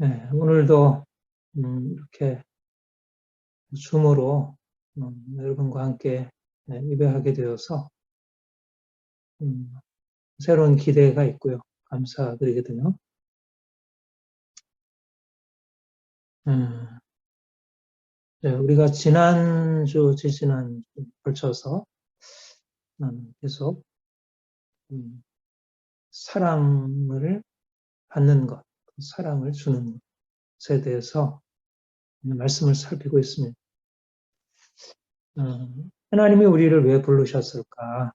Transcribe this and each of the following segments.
네, 오늘도 이렇게 줌으로 여러분과 함께 예배하게 되어서 새로운 기대가 있고요. 감사드리거든요. 네, 우리가 지난주, 지지난 걸쳐서 계속 사랑을 받는 것, 사랑을 주는 것에 대해서 말씀을 살피고 있습니다. 하나님이 우리를 왜 부르셨을까?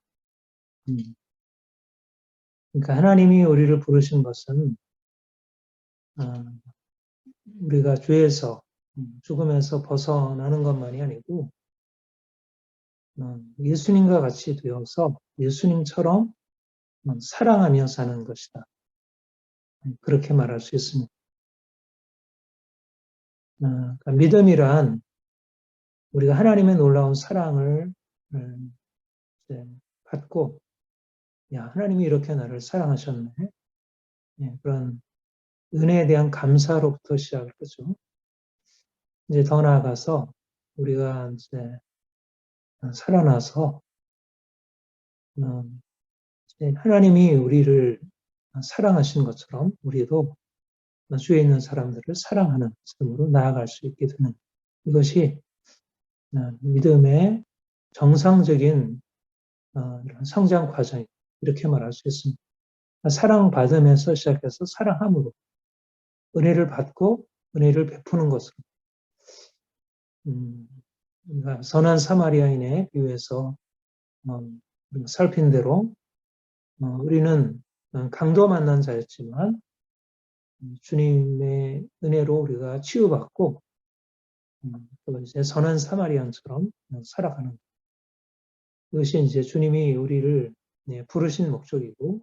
그러니까 하나님이 우리를 부르신 것은 우리가 죄에서 죽음에서 벗어나는 것만이 아니고 예수님과 같이 되어서 예수님처럼 사랑하며 사는 것이다. 그렇게 말할 수 있습니다. 그러니까 믿음이란 우리가 하나님의 놀라운 사랑을 받고 야, 하나님이 이렇게 나를 사랑하셨네. 그런 은혜에 대한 감사로부터 시작을 하죠. 이제 더 나아가서 우리가 이제 살아나서 하나님이 우리를 사랑하신 것처럼 우리도 주위에 있는 사람들을 사랑하는 삶으로 나아갈 수 있게 되는 이것이 믿음의 정상적인 이런 성장 과정 이렇게 말할 수 있습니다. 사랑받으면서 시작해서 사랑함으로 은혜를 받고 은혜를 베푸는 것으로 선한 사마리아인의 비유에서 살핀 대로 우리는 강도 만난 자였지만 주님의 은혜로 우리가 치유받고 또 이제 선한 사마리안처럼 살아가는 그것이 이제 주님이 우리를 부르신 목적이고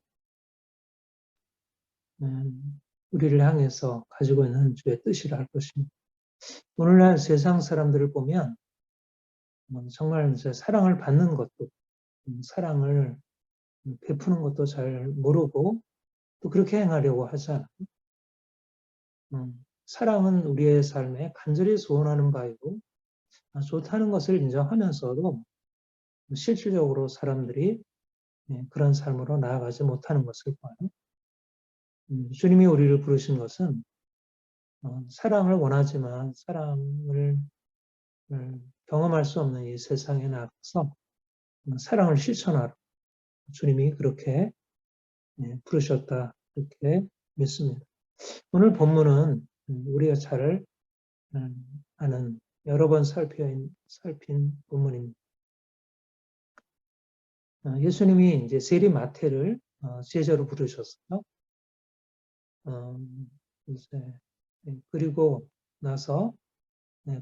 우리를 향해서 가지고 있는 주의 뜻이라 할 것입니다. 오늘날 세상 사람들을 보면 정말 이제 사랑을 받는 것도 사랑을 베푸는 것도 잘 모르고 또 그렇게 행하려고 하지 않아요. 사랑은 우리의 삶에 간절히 소원하는 바이고 좋다는 것을 인정하면서도 실질적으로 사람들이 그런 삶으로 나아가지 못하는 것을 봐요. 주님이 우리를 부르신 것은 사랑을 원하지만 사랑을 경험할 수 없는 이 세상에 나가서 사랑을 실천하라. 주님이 그렇게 부르셨다 이렇게 믿습니다. 오늘 본문은 우리가 잘 아는 여러 번 살핀 본문입니다. 예수님이 이제 세리 마태를 제자로 부르셨어요. 이제 그리고 나서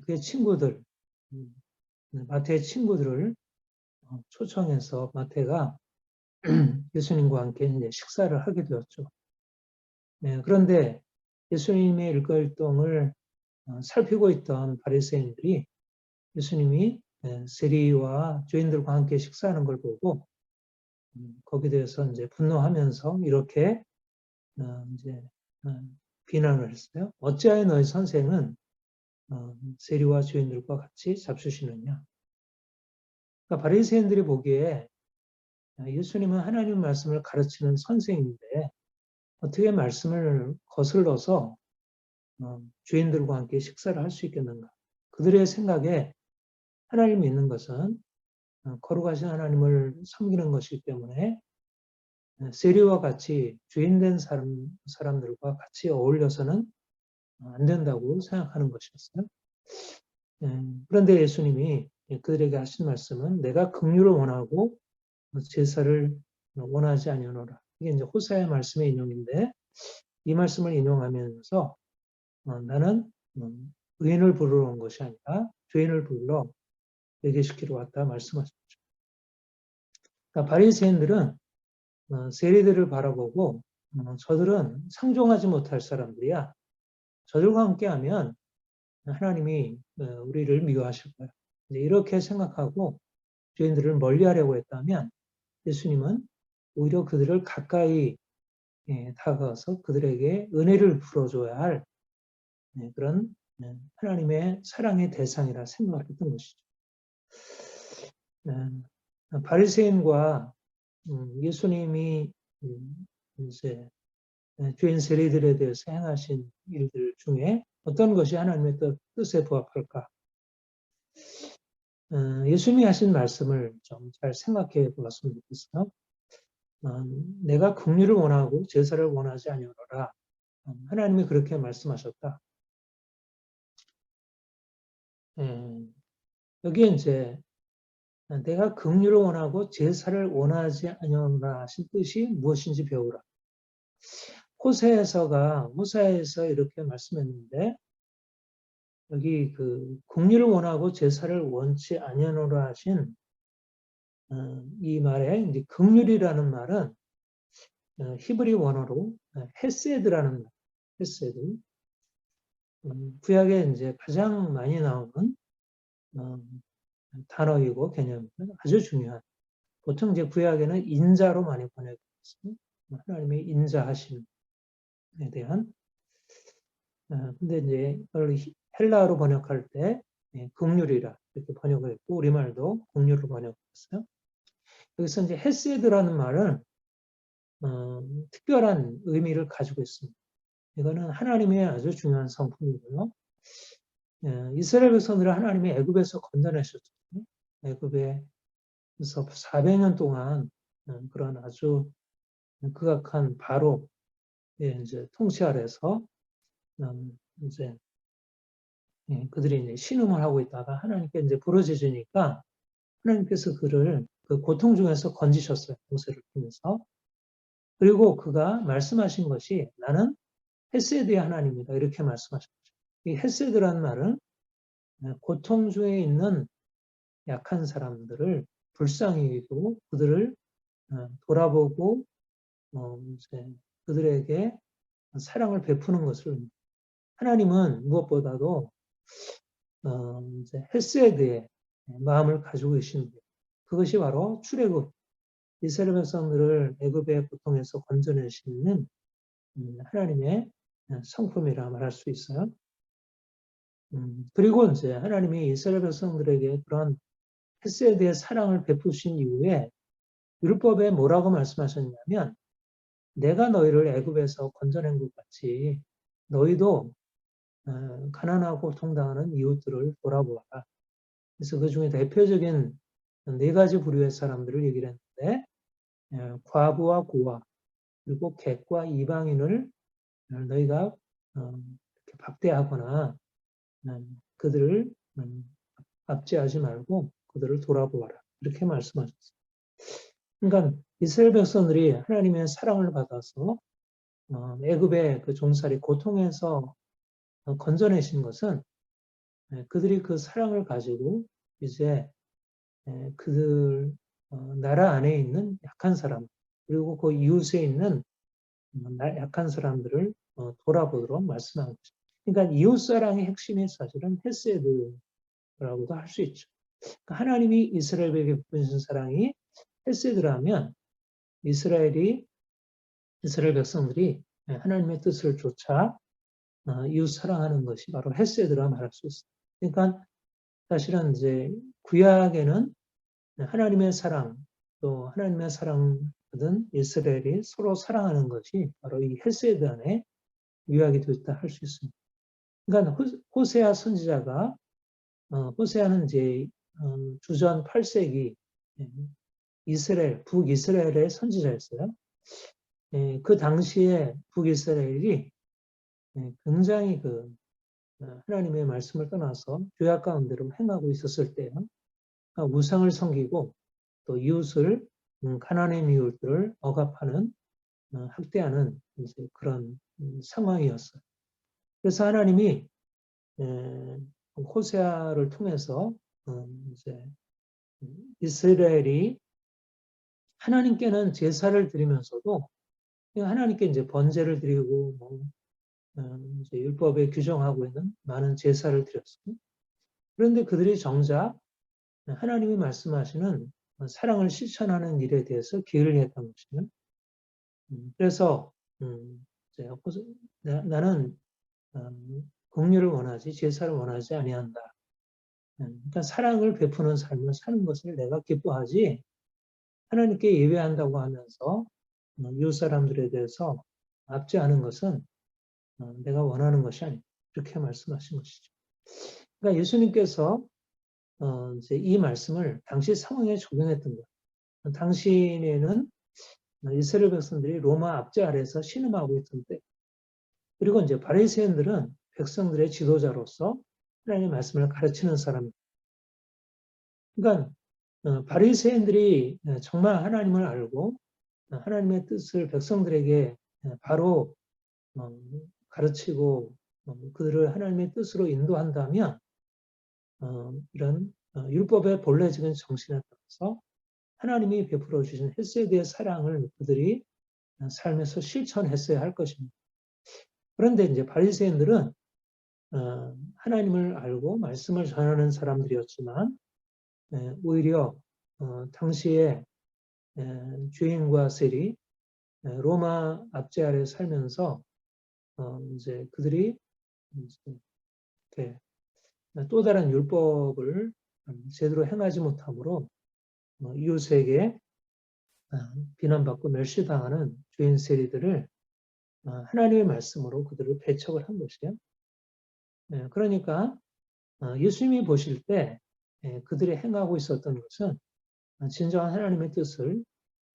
그의 친구들, 마태의 친구들을 초청해서 마태가 예수님과 함께 이제 식사를 하게 되었죠. 그런데 예수님의 일거일동을 살피고 있던 바리새인들이 예수님이 세리와 죄인들과 함께 식사하는 걸 보고 거기에 대해서 이제 분노하면서 이렇게 이제 비난을 했어요. 어찌하여 너희 선생은 세리와 죄인들과 같이 잡수시느냐? 그러니까 바리새인들이 보기에 예수님은 하나님 말씀을 가르치는 선생인데 어떻게 말씀을 거슬러서 죄인들과 함께 식사를 할 수 있겠는가? 그들의 생각에 하나님 믿는 것은 거룩하신 하나님을 섬기는 것이기 때문에 세리와 같이 죄인된 사람들과 같이 어울려서는 안 된다고 생각하는 것이었어요. 그런데 예수님이 그들에게 하신 말씀은 내가 긍휼을 원하고 제사를 원하지 아니하노라. 이게 이제 호세아의 말씀의 인용인데 이 말씀을 인용하면서 나는 의인을 부르러 온 것이 아니라 죄인을 불러 회개시키러 왔다 말씀하셨죠. 그러니까 바리새인들은 세리들을 바라보고 저들은 상종하지 못할 사람들이야. 저들과 함께하면 하나님이 우리를 미워하실 거야. 이렇게 생각하고 죄인들을 멀리하려고 했다면 예수님은 오히려 그들을 가까이 다가가서 그들에게 은혜를 풀어줘야 할 그런 하나님의 사랑의 대상이라 생각을 했던 것이죠. 바리새인과 예수님이 이제 죄인 세리들에 대해서 행하신 일들 중에 어떤 것이 하나님의 뜻에 부합할까? 예수님이 하신 말씀을 좀 잘 생각해 보았으면 좋겠어요. 내가 긍휼을 원하고 제사를 원하지 아니하노라. 하나님이 그렇게 말씀하셨다. 여기에 이제 내가 긍휼을 원하고 제사를 원하지 아니하노라 하신 뜻이 무엇인지 배우라. 호세에서 이렇게 말씀했는데 여기 그 긍휼을 원하고 제사를 원치 아니하노라 하신 이 말에 이제 긍휼이라는 말은 히브리 원어로 헤세드라는 말, 헤세드. 구약에 이제 가장 많이 나오는 단어이고 개념은 아주 중요한. 보통 이제 구약에는 인자로 많이 번역되어 있습니다. 하나님의 인자하심에 대한. 근데 이제 이걸 헬라어로 번역할 때 긍휼이라 이렇게 번역을 했고 우리말도 긍휼로 번역했어요. 여기서 이제 헤세드라는 말은 특별한 의미를 가지고 있습니다. 이거는 하나님의 아주 중요한 성품이고요. 이스라엘 백성들을 하나님이 애굽에서 건져내셨죠. 애굽에서 400년 동안 그런 아주 극악한 바로의 이제 통치 아래서 이제 그들이 이제 신음을 하고 있다가 하나님께 이제 부르짖으니까 하나님께서 그를 그 고통 중에서 건지셨어요. 모세를 통해서. 그리고 그가 말씀하신 것이 나는 헤세드의 하나님이다. 이렇게 말씀하셨죠. 이 헤세드라는 말은 고통 중에 있는 약한 사람들을 불쌍히 여기고 그들을 돌아보고 이제 그들에게 사랑을 베푸는 것을 하나님은 무엇보다도 이제 헤세드의 마음을 가지고 계신데 그것이 바로 출애굽 이스라엘 백성들을 애굽의 고통에서 건져내시는 하나님의 성품이라 말할 수 있어요. 그리고 이제 하나님이 이스라엘 백성들에게 그런 헤세드의 사랑을 베푸신 이후에 율법에 뭐라고 말씀하셨냐면 내가 너희를 애굽에서 건져낸 것 같이 너희도 가난하고 고통당하는 이웃들을 돌아보아라. 그래서 그 중에 대표적인 4가지 부류의 사람들을 얘기를 했는데 과부와 고아 그리고 객과 이방인을 너희가 이렇게 박대하거나 그들을 압제하지 말고 그들을 돌아보아라. 이렇게 말씀하셨어요. 그러니까 이스라엘 백성들이 하나님의 사랑을 받아서 애굽의 그 종살이 고통에서 건져내신 것은 그들이 그 사랑을 가지고 이제 그들 나라 안에 있는 약한 사람 그리고 그 이웃에 있는 약한 사람들을 돌아보도록 말씀한 거죠. 그러니까 이웃 사랑의 핵심이 사실은 헤세드라고도 할 수 있죠. 그러니까 하나님이 이스라엘에게 베푸신 사랑이 헤세드라면 이스라엘 백성들이 하나님의 뜻을 쫓아 이웃 사랑하는 것이 바로 헤세드라 말할 수 있어요. 그러니까 사실은 이제 구약에는 하나님의 사랑 또 하나님의 사랑 받은 이스라엘이 서로 사랑하는 것이 바로 이 헤세드 안에 요약이 되었다 할 수 있습니다. 그러니까 호세아 선지자가 호세아는 이제 주전 8세기 북이스라엘의 선지자였어요. 그 당시에 북이스라엘이 굉장히 그 하나님의 말씀을 떠나서 죄악 가운데로 행하고 있었을 때요. 우상을 섬기고 또 이웃을 가난한 이웃들을 억압하는 학대하는 이제 그런 상황이었어요. 그래서 하나님이 호세아를 통해서 이제 이스라엘이 하나님께는 제사를 드리면서도 하나님께 이제 번제를 드리고 뭐 이제 율법에 규정하고 있는 많은 제사를 드렸어요. 그런데 그들이 정작 하나님이 말씀하시는 사랑을 실천하는 일에 대해서 게을리했던 것이죠. 그래서 나는 긍휼을 원하지 제사를 원하지 아니한다. 그러니까 사랑을 베푸는 삶을 사는 것을 내가 기뻐하지 하나님께 예배한다고 하면서 이웃 사람들에 대해서 압제하는 것은 내가 원하는 것이 아니다. 이렇게 말씀하신 것이죠. 그러니까 예수님께서 이제 이 말씀을 당시 상황에 적용했던 거예요. 당시에는 이스라엘 백성들이 로마 압제 아래에서 신음하고 있던 때, 그리고 이제 바리새인들은 백성들의 지도자로서 하나님의 말씀을 가르치는 사람입니다. 그러니까 바리새인들이 정말 하나님을 알고 하나님의 뜻을 백성들에게 바로 가르치고 그들을 하나님의 뜻으로 인도한다면 이런 율법의 본래적인 정신에 따라서 하나님이 베풀어 주신 헤세드의 사랑을 그들이 삶에서 실천했어야 할 것입니다. 그런데 이제 바리새인들은 하나님을 알고 말씀을 전하는 사람들이었지만 오히려 당시에 주인과 세리 로마 압제 아래 살면서 이제 그들이 이제 또 다른 율법을 제대로 행하지 못함으로 이웃에게 비난받고 멸시당하는 주인 세리들을 하나님의 말씀으로 그들을 배척을 한 것이에요. 그러니까 예수님이 보실 때 그들이 행하고 있었던 것은 진정한 하나님의 뜻을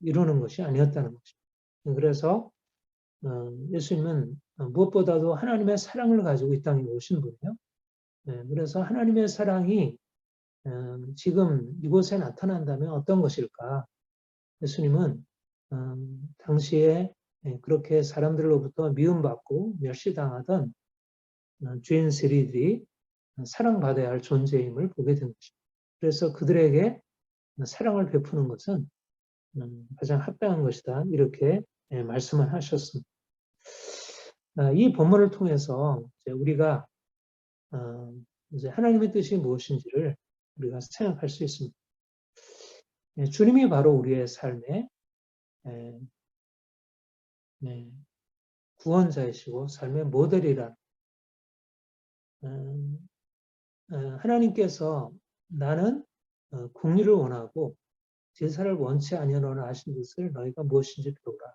이루는 것이 아니었다는 것입니다. 그래서 예수님은 무엇보다도 하나님의 사랑을 가지고 이 땅에 오신 분이에요. 그래서 하나님의 사랑이 지금 이곳에 나타난다면 어떤 것일까? 예수님은 당시에 그렇게 사람들로부터 미움받고 멸시당하던 죄인 세리들이 사랑받아야 할 존재임을 보게 된 것입니다. 그래서 그들에게 사랑을 베푸는 것은 가장 합당한 것이다. 이렇게 말씀을 하셨습니다. 이 본문을 통해서 우리가 이제 하나님의 뜻이 무엇인지를 우리가 생각할 수 있습니다. 주님이 바로 우리의 삶의 구원자이시고 삶의 모델이란 하나님께서 나는 긍휼을 원하고 제사를 원치 아니하노라 하신 것을 너희가 무엇인지 배우라.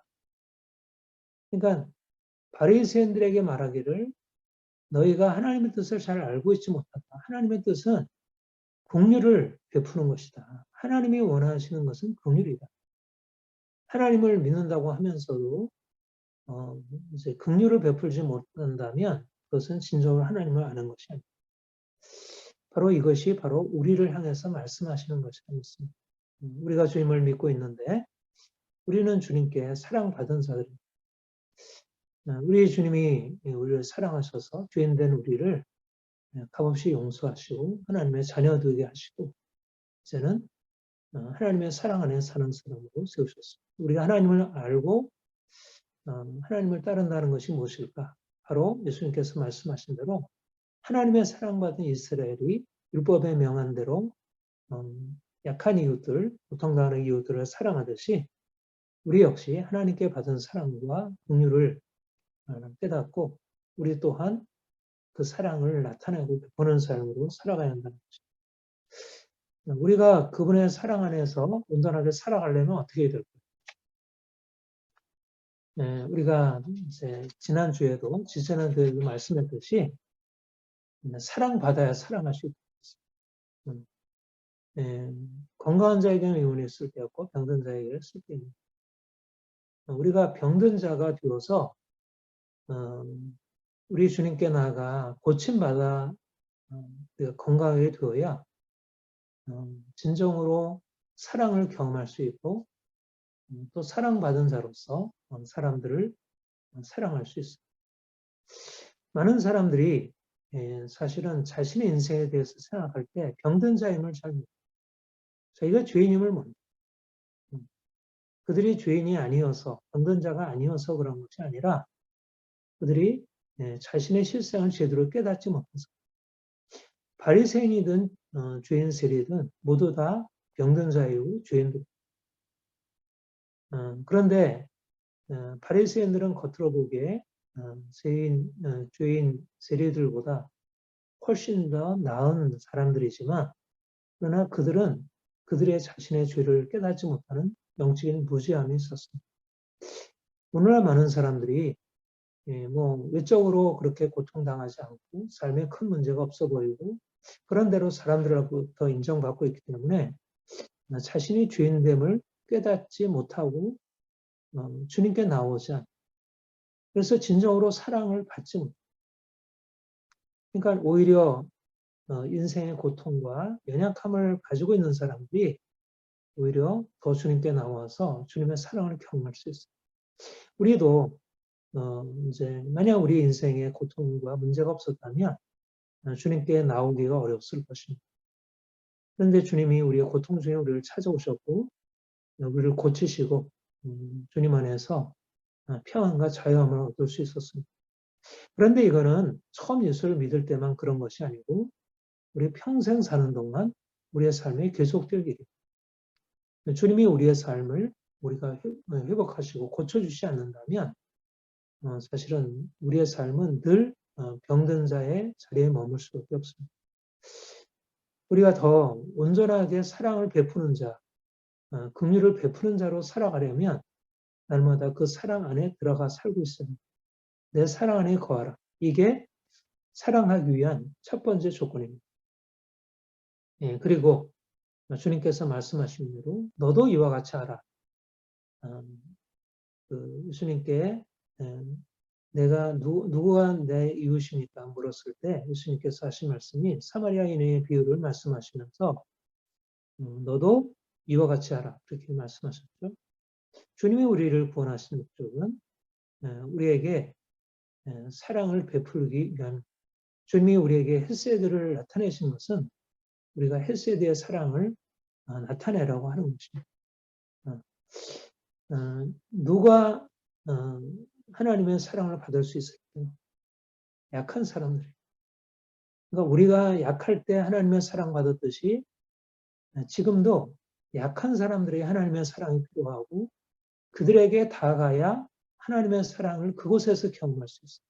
그러니까 바리새인들에게 말하기를 너희가 하나님의 뜻을 잘 알고 있지 못한다. 하나님의 뜻은 긍휼을 베푸는 것이다. 하나님이 원하시는 것은 긍휼이다. 하나님을 믿는다고 하면서도 이제 긍휼을 베풀지 못한다면 그것은 진정으로 하나님을 아는 것이 아니다. 바로 이것이 바로 우리를 향해서 말씀하시는 것이라 믿습니다. 우리가 주님을 믿고 있는데 우리는 주님께 사랑받은 자들입니다. 우리 주님이 우리를 사랑하셔서 죄인된 우리를 값없이 용서하시고 하나님의 자녀 되게 하시고 이제는 하나님의 사랑 안에 사는 사람으로 세우셨습니다. 우리가 하나님을 알고 하나님을 따른다는 것이 무엇일까? 바로 예수님께서 말씀하신 대로 하나님의 사랑받은 이스라엘이 율법에 명한 대로 약한 이웃들, 고통당하는 이웃들을 사랑하듯이 우리 역시 하나님께 받은 사랑과 긍휼을 깨닫고 우리 또한 그 사랑을 나타내고 베푸는 삶으로 살아가야 한다는 것입니다. 우리가 그분의 사랑 안에서 온전하게 살아가려면 어떻게 해야 될까요? 우리가 이제 지난주에도 지난주에도 말씀했듯이 사랑받아야 사랑할 수 있습니다. 건강한 자에게는 의원이 있을 때였고 병든 자에게는 있을 때입니다. 우리가 병든 자가 되어서 우리 주님께 나아가 고침받아 건강하게 되어야 진정으로 사랑을 경험할 수 있고 또 사랑받은 자로서 사람들을 사랑할 수 있습니다. 많은 사람들이 사실은 자신의 인생에 대해서 생각할 때 병든 자임을 잘 모릅니다. 저희가 죄인임을 모릅니다. 그들이 죄인이 아니어서 병든 자가 아니어서 그런 것이 아니라 그들이 자신의 실상을 제대로 깨닫지 못해서 바리새인이든 죄인 세리든 모두 다 병든 자이고 죄인들. 그런데 바리새인들은 겉으로 보기에 죄인 세리들보다 훨씬 더 나은 사람들이지만, 그러나 그들은 그들의 자신의 죄를 깨닫지 못하는 영적인 무지함이 있었습니다. 오늘날 많은 사람들이 뭐 외적으로 그렇게 고통당하지 않고 삶에 큰 문제가 없어 보이고 그런 대로 사람들로부터 인정받고 있기 때문에 자신이 죄인됨을 깨닫지 못하고 주님께 나오지 않고, 그래서 진정으로 사랑을 받지 못해요. 그러니까 오히려 인생의 고통과 연약함을 가지고 있는 사람들이 오히려 더 주님께 나와서 주님의 사랑을 경험할 수 있어요. 우리도 이제 만약 우리 인생에 고통과 문제가 없었다면 주님께 나오기가 어려웠을 것입니다. 그런데 주님이 우리의 고통 중에 우리를 찾아오셨고 우리를 고치시고 주님 안에서 평안과 자유함을 얻을 수 있었습니다. 그런데 이거는 처음 예수를 믿을 때만 그런 것이 아니고 우리 평생 사는 동안 우리의 삶이 계속될 일입니다. 주님이 우리의 삶을 우리가 회복하시고 고쳐주지 않는다면 사실은 우리의 삶은 늘 병든 자의 자리에 머물 수밖에 없습니다. 우리가 더 온전하게 사랑을 베푸는 자, 긍휼을 베푸는 자로 살아가려면 날마다 그 사랑 안에 들어가 살고 있어야 합니다. 내 사랑 안에 거하라. 이게 사랑하기 위한 첫 번째 조건입니다. 그리고 주님께서 말씀하신 대로 너도 이와 같이 하라. 예수님께 내가 누구가 내 이웃입니까? 물었을 때 예수님께서 하신 말씀이 사마리아인의 비유를 말씀하시면서 너도 이와 같이 하라. 그렇게 말씀하셨죠. 주님이 우리를 구원하신 목적은 우리에게 사랑을 베풀기 위한, 주님이 우리에게 헤세드를 나타내신 것은 우리가 헤세드의 사랑을 나타내라고 하는 것입니다. 누가 하나님의 사랑을 받을 수 있을까요? 약한 사람들. 그러니까 우리가 약할 때 하나님의 사랑 받았듯이 지금도 약한 사람들이 하나님의 사랑이 필요하고 그들에게 다가가야 하나님의 사랑을 그곳에서 경험할 수 있어요.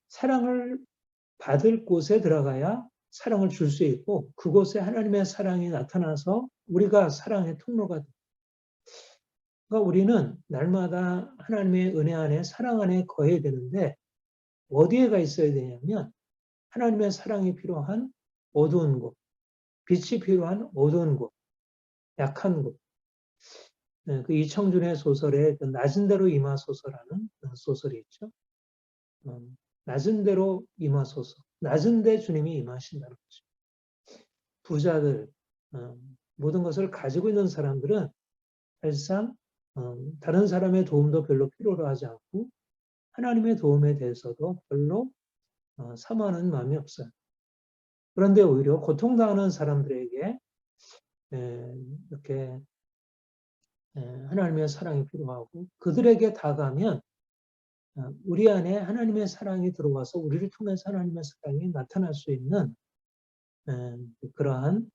사랑을 받을 곳에 들어가야 사랑을 줄 수 있고 그곳에 하나님의 사랑이 나타나서 우리가 사랑의 통로가 됩니다. 그러니까 우리는 날마다 하나님의 은혜 안에 사랑 안에 거해야 되는데 어디에 가 있어야 되냐면 하나님의 사랑이 필요한 어두운 곳, 빛이 필요한 어두운 곳, 약한 곳. 그 이청준의 소설에 그 낮은 대로 임하소서라는 소설이 있죠. 낮은 대로 임하소서. 낮은 데 주님이 임하신다는 거죠. 부자들, 모든 것을 가지고 있는 사람들은 사실상 다른 사람의 도움도 별로 필요로 하지 않고 하나님의 도움에 대해서도 별로 사모하는 마음이 없어요. 그런데 오히려 고통당하는 사람들에게 이렇게 하나님의 사랑이 필요하고 그들에게 다가가면 우리 안에 하나님의 사랑이 들어와서 우리를 통해서 하나님의 사랑이 나타날 수 있는 그러한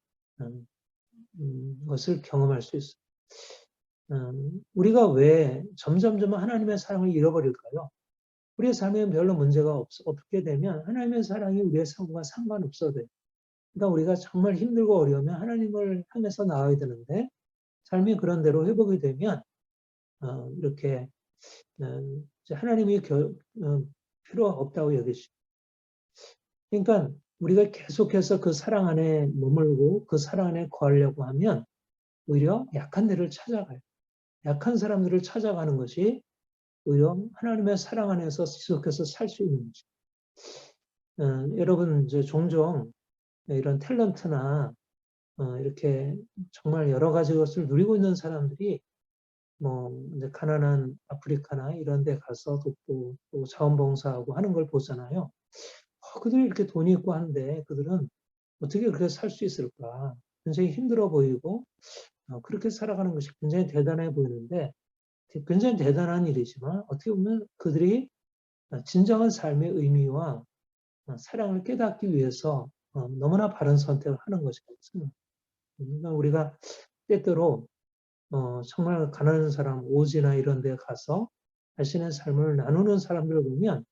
것을 경험할 수 있어요. 우리가 왜 점점점 하나님의 사랑을 잃어버릴까요? 우리의 삶에 별로 문제가 없게 되면 하나님의 사랑이 우리의 삶과 상관없어도 돼요. 그러니까 우리가 정말 힘들고 어려우면 하나님을 향해서 나와야 되는데 삶이 그런 대로 회복이 되면 이렇게 하나님이 필요 없다고 여기시죠. 그러니까 우리가 계속해서 그 사랑 안에 머물고 그 사랑 안에 거하려고 하면 오히려 약한 데를 찾아가요. 약한 사람들을 찾아가는 것이 오히려 하나님의 사랑 안에서 지속해서 살 수 있는 거죠. 여러분 이제 종종 이런 탤런트나 이렇게 정말 여러 가지 것을 누리고 있는 사람들이 뭐 이제 가난한 아프리카나 이런 데 가서 돕고 또 자원봉사하고 하는 걸 보잖아요. 그들이 이렇게 돈이 있고 한데 그들은 어떻게 그렇게 살 수 있을까? 굉장히 힘들어 보이고 그렇게 살아가는 것이 굉장히 대단해 보이는데 굉장히 대단한 일이지만 어떻게 보면 그들이 진정한 삶의 의미와 사랑을 깨닫기 위해서 너무나 바른 선택을 하는 것이거든요. 그러니까 우리가 때때로 정말 가난한 사람 오지나 이런 데 가서 자신의 삶을 나누는 사람들을 보면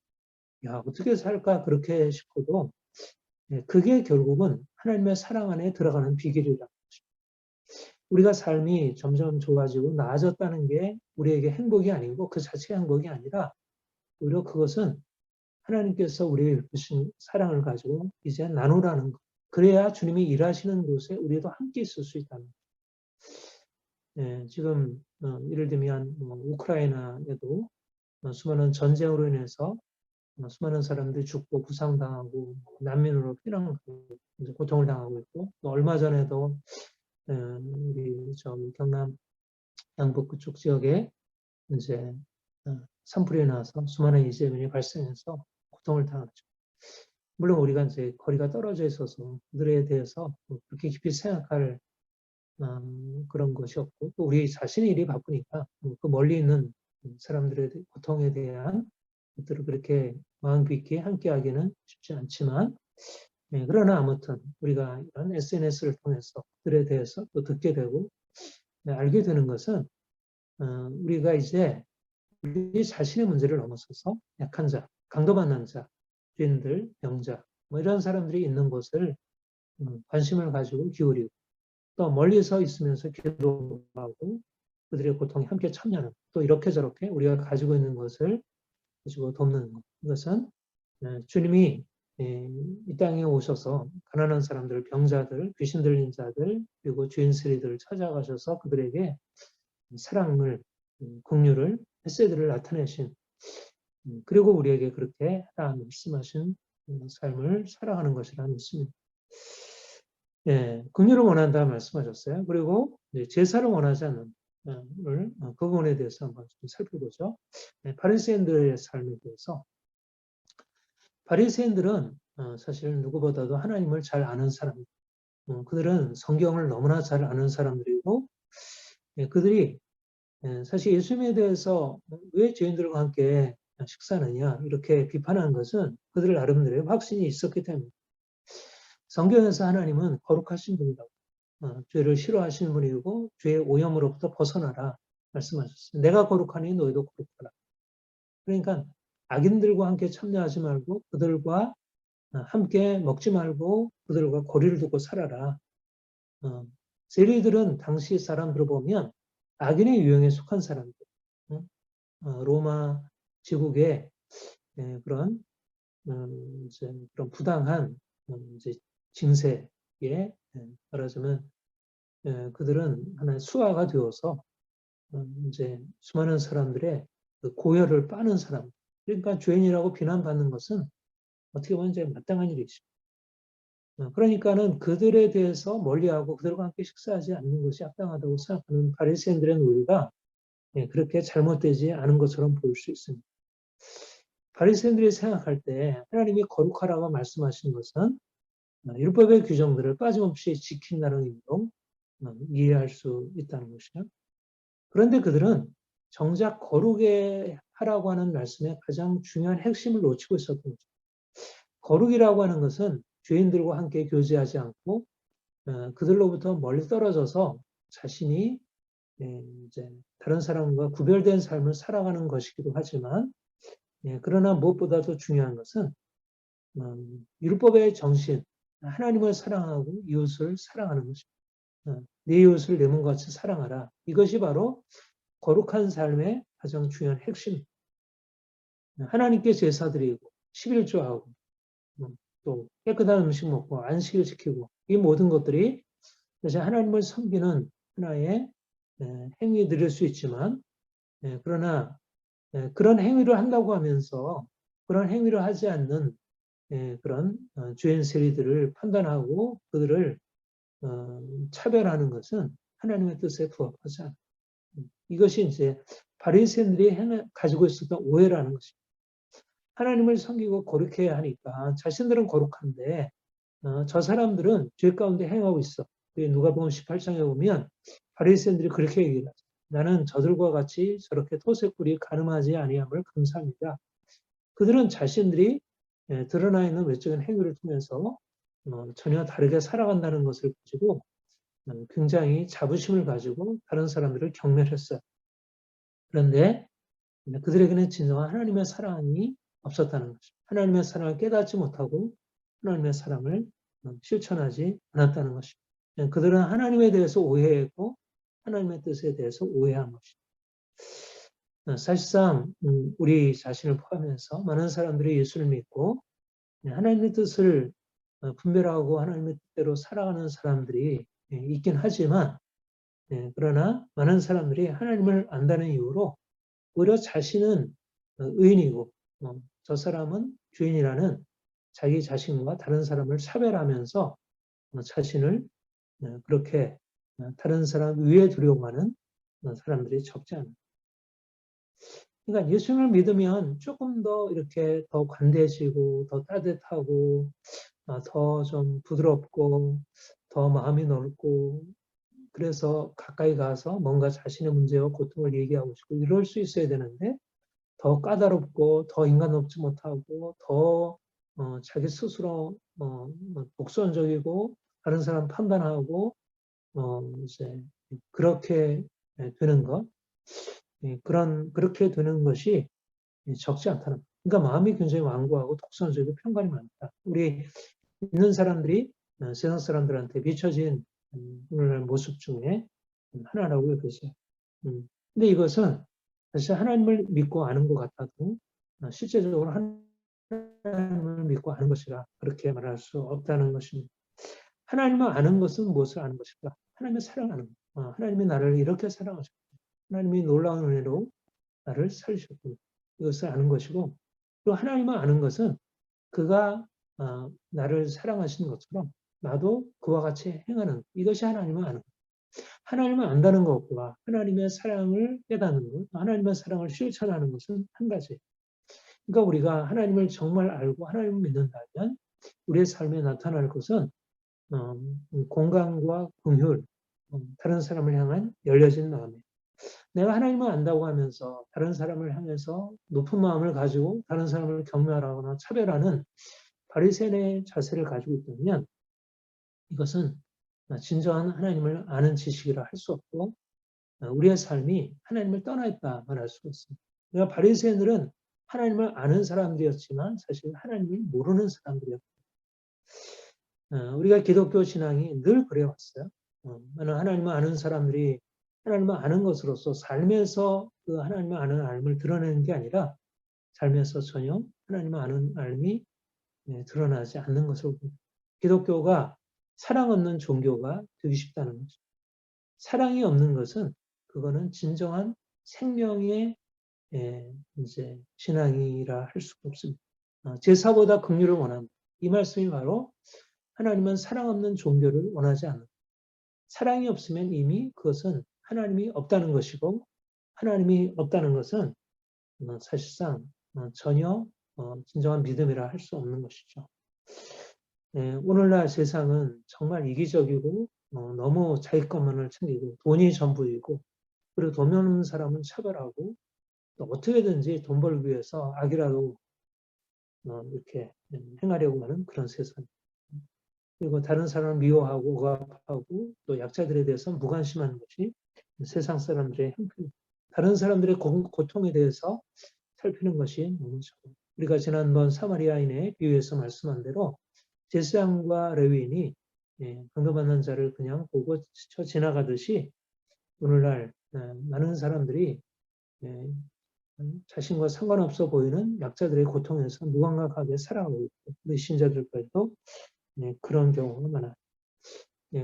야, 어떻게 살까 그렇게 싶어도 그게 결국은 하나님의 사랑 안에 들어가는 비결이다. 우리가 삶이 점점 좋아지고 나아졌다는 게 우리에게 행복이 아니고 그 자체가 행복이 아니라 오히려 그것은 하나님께서 우리에게 주신 사랑을 가지고 이제 나누라는 것. 그래야 주님이 일하시는 곳에 우리도 함께 있을 수 있다는 것. 지금 예를 들면 우크라이나에도 수많은 전쟁으로 인해서 수많은 사람들이 죽고 부상당하고 난민으로 피난하고 고통을 당하고 있고 또 얼마 전에도 우리 경남 양북 그쪽 지역에 이제 산불이 나서 수많은 이재민이 발생해서 고통을 당하죠. 물론 우리가 이제 거리가 떨어져 있어서 그들에 대해서 그렇게 깊이 생각할 그런 것이 없고 또 우리 자신이 일이 바쁘니까 그 멀리 있는 사람들의 고통에 대한 것들을 그렇게 마음 깊게 함께하기는 쉽지 않지만 그러나 아무튼 우리가 이런 SNS를 통해서 그들에 대해서 또 듣게 되고 알게 되는 것은 우리가 이제 우리 자신의 문제를 넘어서서 약한 자, 강도받는 자, 죄인들, 병자 뭐 이런 사람들이 있는 곳을 관심을 가지고 기울이고 또 멀리서 있으면서 기도하고 그들의 고통에 함께 참여하는 또 이렇게 저렇게 우리가 가지고 있는 것을 가지고 돕는 것. 이것은 주님이 이 땅에 오셔서 가난한 사람들, 병자들, 귀신 들린 자들 그리고 죄인스리들을 찾아가셔서 그들에게 사랑을, 긍휼을, 메시지를 나타내신 그리고 우리에게 그렇게 하라 말씀하신 삶을 살아가는 것이라 믿습니다. 긍휼을 원한다 말씀하셨어요. 그리고 제사를 원하지 않는 그 부분에 대해서 한번 좀 살펴보죠. 바리새인들의 삶에 대해서 바리새인들은 사실 누구보다도 하나님을 잘 아는 사람, 그들은 성경을 너무나 잘 아는 사람들이고 그들이 사실 예수님에 대해서 왜 죄인들과 함께 식사하느냐 이렇게 비판한 것은 그들 나름대로의 확신이 있었기 때문입니다. 성경에서 하나님은 거룩하신 분이라고 죄를 싫어하시는 분이고 죄의 오염으로부터 벗어나라 말씀하셨어요. 내가 거룩하니 너희도 거룩하라. 그러니까 악인들과 함께 참여하지 말고 그들과 함께 먹지 말고 그들과 거리를 두고 살아라. 세리들은 당시 사람들을 보면 악인의 유형에 속한 사람들, 로마 제국의 그런 이제 그런 부당한 이제 징세에 말하자면 그들은 하나의 수하가 되어서 이제 수많은 사람들의 그 고열을 빠는 사람. 그러니까 죄인이라고 비난받는 것은 어떻게 보면 이제 마땅한 일이죠. 그러니까는 그들에 대해서 멀리하고 그들과 함께 식사하지 않는 것이 합당하다고 생각하는 바리새인들의 논리가 그렇게 잘못되지 않은 것처럼 보일 수 있습니다. 바리새인들이 생각할 때 하나님이 거룩하라고 말씀하신 것은 율법의 규정들을 빠짐없이 지킨다는 의미로 이해할 수 있다는 것이죠. 그런데 그들은 정작 거룩에 하라고 하는 말씀의 가장 중요한 핵심을 놓치고 있었던 거죠. 거룩이라고 하는 것은 죄인들과 함께 교제하지 않고 그들로부터 멀리 떨어져서 자신이 이제 다른 사람과 구별된 삶을 살아가는 것이기도 하지만 그러나 무엇보다도 중요한 것은 율법의 정신, 하나님을 사랑하고 이웃을 사랑하는 것입니다. 내 이웃을 내 몸같이 사랑하라. 이것이 바로 거룩한 삶의 가장 중요한 핵심. 하나님께 제사드리고 11조하고 또 깨끗한 음식 먹고 안식을 지키고 이 모든 것들이 사실 하나님을 섬기는 하나의 행위들일 수 있지만 그러나 그런 행위를 한다고 하면서 그런 행위를 하지 않는 그런 죄인 세리들을 판단하고 그들을 차별하는 것은 하나님의 뜻에 부합하지 않아요. 이것이 이제 바리새인들이 가지고 있었던 오해라는 것입니다. 하나님을 섬기고 거룩해야 하니까 자신들은 거룩한데 저 사람들은 죄 가운데 행하고 있어. 누가복음 18장에 보면 바리새인들이 그렇게 얘기해요. 나는 저들과 같이 저렇게 토색불이 가늠하지 아니함을 감사합니다. 그들은 자신들이 드러나 있는 외적인 행위를 통해서 전혀 다르게 살아간다는 것을 가지고 굉장히 자부심을 가지고 다른 사람들을 경멸했어요. 그런데 그들에게는 진정한 하나님의 사랑이 없었다는 것입니다. 하나님의 사랑을 깨닫지 못하고 하나님의 사랑을 실천하지 않았다는 것입니다. 그들은 하나님에 대해서 오해했고 하나님의 뜻에 대해서 오해한 것입니다. 사실상 우리 자신을 포함해서 많은 사람들이 예수를 믿고 하나님의 뜻을 분별하고 하나님의 뜻대로 살아가는 사람들이 있긴 하지만, 그러나 많은 사람들이 하나님을 안다는 이유로 오히려 자신은 의인이고 저 사람은 죄인이라는 자기 자신과 다른 사람을 차별하면서 자신을 그렇게 다른 사람 위에 두려고 하는 사람들이 적지 않아요. 그러니까 예수님을 믿으면 조금 더 이렇게 더 관대해지고 더 따뜻하고 더 좀 부드럽고 더 마음이 넓고, 그래서 가까이 가서 뭔가 자신의 문제와 고통을 얘기하고 싶고 이럴 수 있어야 되는데, 더 까다롭고 더 인간롭지 못하고 더 자기 스스로 독선적이고 다른 사람 판단하고 이제 그렇게 되는 것, 그렇게 되는 것이 적지 않다는 것. 그러니까 마음이 굉장히 완고하고 독선적이고 편견이 많다. 우리 있는 사람들이 세상 사람들한테 비춰진 오늘날 모습 중에 하나라고 여겨져요. 근데 이것은 사실 하나님을 믿고 아는 것 같아도 실제적으로 하나님을 믿고 아는 것이라 그렇게 말할 수 없다는 것입니다. 하나님을 아는 것은 무엇을 아는 것일까? 하나님의 사랑을 아는 것. 하나님이 나를 이렇게 사랑하셨고 하나님이 놀라운 은혜로 나를 살리셨고 이것을 아는 것이고, 또 하나님을 아는 것은 그가 나를 사랑하시는 것처럼 나도 그와 같이 행하는, 이것이 하나님을 아는 것. 하나님을 안다는 것과 하나님의 사랑을 깨닫는 것, 하나님의 사랑을 실천하는 것은 한 가지. 그러니까 우리가 하나님을 정말 알고 하나님을 믿는다면 우리의 삶에 나타날 것은 공감과 긍휼, 다른 사람을 향한 열려진 마음이에요. 내가 하나님을 안다고 하면서 다른 사람을 향해서 높은 마음을 가지고 다른 사람을 경멸하거나 차별하는 바리새인의 자세를 가지고 있다면 이것은 진정한 하나님을 아는 지식이라 할 수 없고 우리의 삶이 하나님을 떠나 있다 말할 수가 있습니다. 그러니까 바리새인들은 하나님을 아는 사람들이었지만 사실 하나님을 모르는 사람들이었고, 우리가 기독교 신앙이 늘 그래왔어요. 하나님을 아는 사람들이 하나님을 아는 것으로서 삶에서 그 하나님을 아는 삶을 드러내는 게 아니라 삶에서 전혀 하나님을 아는 삶이 드러나지 않는 것으로 봅니다. 기독교가 사랑 없는 종교가 되기 쉽다는 거죠. 사랑이 없는 것은 그거는 진정한 생명의 이제 신앙이라 할 수가 없습니다. 제사보다 긍휼을 원한다. 이 말씀이 바로 하나님은 사랑 없는 종교를 원하지 않는다. 사랑이 없으면 이미 그것은 하나님이 없다는 것이고, 하나님이 없다는 것은 사실상 전혀 진정한 믿음이라 할 수 없는 것이죠. 오늘날 세상은 정말 이기적이고 너무 자기 것만을 챙기고 돈이 전부이고, 그리고 돈 없는 사람은 차별하고 또 어떻게든지 돈 벌기 위해서 악이라도 이렇게 행하려고 하는 그런 세상. 그리고 다른 사람을 미워하고 억압하고 또 약자들에 대해서 무관심한 것이 세상 사람들의 형편. 다른 사람들의 고통에 대해서 살피는 것이 너무 적어요. 우리가 지난번 사마리아인의 비유에서 말씀한 대로 제사장과 레위인이 강도받는 자를 그냥 보고 스쳐 지나가듯이 오늘날 많은 사람들이 자신과 상관없어 보이는 약자들의 고통에서 무감각하게 살아가고 있고, 우리 신자들까지도 그런 경우가 많아요.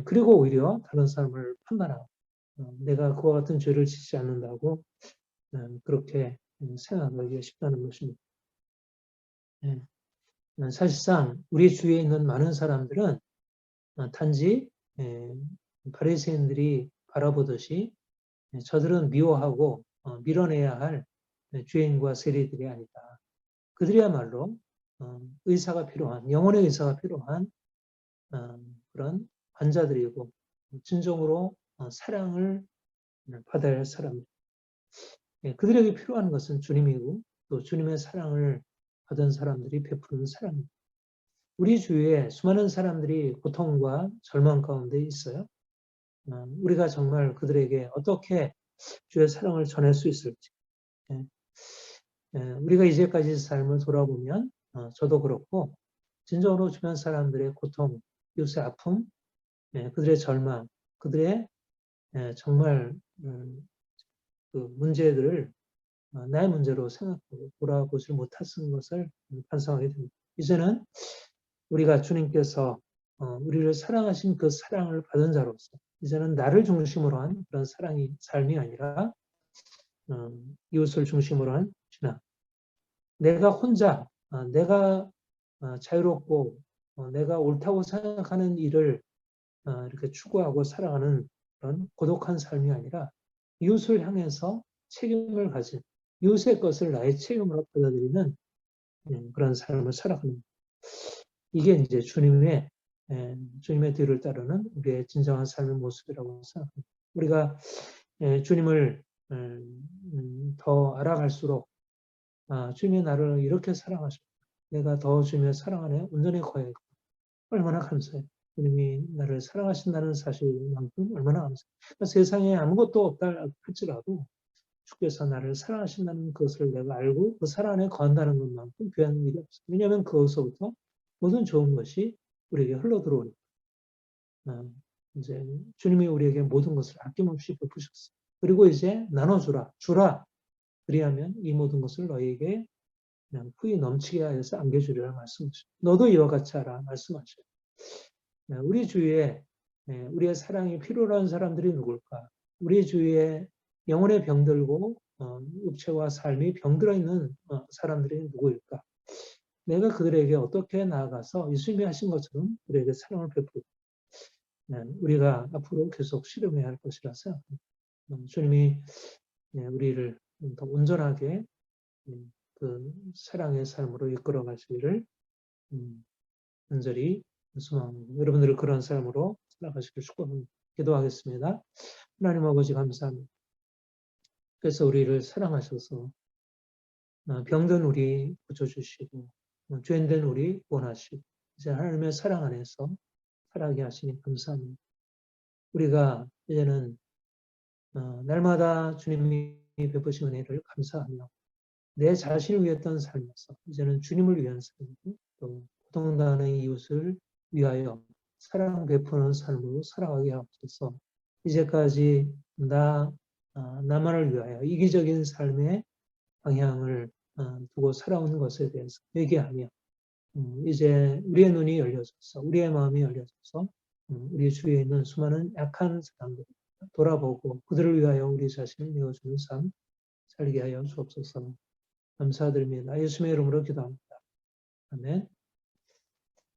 그리고 오히려 다른 사람을 판단하고 내가 그와 같은 죄를 짓지 않는다고 그렇게 생각하기가 쉽다는 것입니다. 사실상 우리 주위에 있는 많은 사람들은 단지 바리새인들이 바라보듯이 저들은 미워하고 밀어내야 할 죄인과 세리들이 아니다. 그들이야말로 의사가 필요한, 영혼의 의사가 필요한 그런 환자들이고 진정으로 사랑을 받아야 할 사람들. 그들에게 필요한 것은 주님이고 또 주님의 사랑을 받은 사람들이 베푸는 사랑입니다. 우리 주위에 수많은 사람들이 고통과 절망 가운데 있어요. 우리가 정말 그들에게 어떻게 주의 사랑을 전할 수 있을지, 우리가 이제까지 삶을 돌아보면 저도 그렇고 진정으로 주변 사람들의 고통, 이웃의 아픔, 그들의 절망, 그들의 정말 그 문제들을 나의 문제로 생각하고 돌아보지 못했던 것을 반성하게 됩니다. 이제는 우리가 주님께서 우리를 사랑하신 그 사랑을 받은 자로서 이제는 나를 중심으로 한 그런 삶이 아니라 이웃을 중심으로 한 신앙. 내가 혼자, 내가 자유롭고 내가 옳다고 생각하는 일을 이렇게 추구하고 살아가는 그런 고독한 삶이 아니라 이웃을 향해서 책임을 가진 이웃의 것을 나의 책임으로 받아들이는 그런 삶을 살아가는 이게 이제 주님의 뒤를 따르는 우리의 진정한 삶의 모습이라고 생각합니다. 우리가 주님을 더 알아갈수록 주님이 나를 이렇게 사랑하셨고 내가 더 주님의 사랑 안에 온전히 거해있고 얼마나 감사해요. 주님이 나를 사랑하신다는 사실만큼 얼마나 감사해요. 그러니까 세상에 아무것도 없다 할지라도 주께서 나를 사랑하신다는 것을 내가 알고 그 사랑 안에 거한다는 것만큼 귀한 일이 없어요. 왜냐하면 그것서부터 모든 좋은 것이 우리에게 흘러들어오니까. 이제 주님이 우리에게 모든 것을 아낌없이 베푸셨어요. 그리고 이제 나눠주라, 주라. 그리하면 이 모든 것을 너희에게 그냥 후히 넘치게 하여서 안겨주리라 말씀하셔요. 너도 이와 같이 하라 말씀하셔요. 우리 주위에 우리의 사랑이 필요로 하는 사람들이 누굴까? 우리 주위에 영혼의 병들고 육체와 삶이 병들어 있는 사람들이 누구일까? 내가 그들에게 어떻게 나아가서 예수님이 하신 것처럼 그들에게 사랑을 베풀고 우리가 앞으로 계속 실험해야 할 것이라서 주님이 우리를 더 온전하게 그 사랑의 삶으로 이끌어 가시기를 간절히 소망합니다. 여러분들을 그런 삶으로 살아가시길 축복합니다. 기도하겠습니다. 하나님 아버지 감사합니다. 그래서 우리를 사랑하셔서 병든 우리 고쳐주시고 죄인된 우리 구원하시고 이제 하나님의 사랑 안에서 살아가게 하시니 감사합니다. 우리가 이제는 날마다 주님이 베푸신 은혜를 감사하며 내 자신을 위했던 삶에서 이제는 주님을 위한 삶이고 또 고통당하는 이웃을 위하여 사랑 베푸는 삶으로 살아가게 하옵소서. 이제까지 나만을 위하여 이기적인 삶의 방향을 두고 살아온 것에 대해서 회개하며 이제 우리의 눈이 열려져서 우리의 마음이 열려져서 우리 주위에 있는 수많은 약한 사람들 돌아보고 그들을 위하여 우리 자신을 내어주는 삶 살게 하여 주옵소서. 감사드립니다. 예수님의 이름으로 기도합니다. 아멘.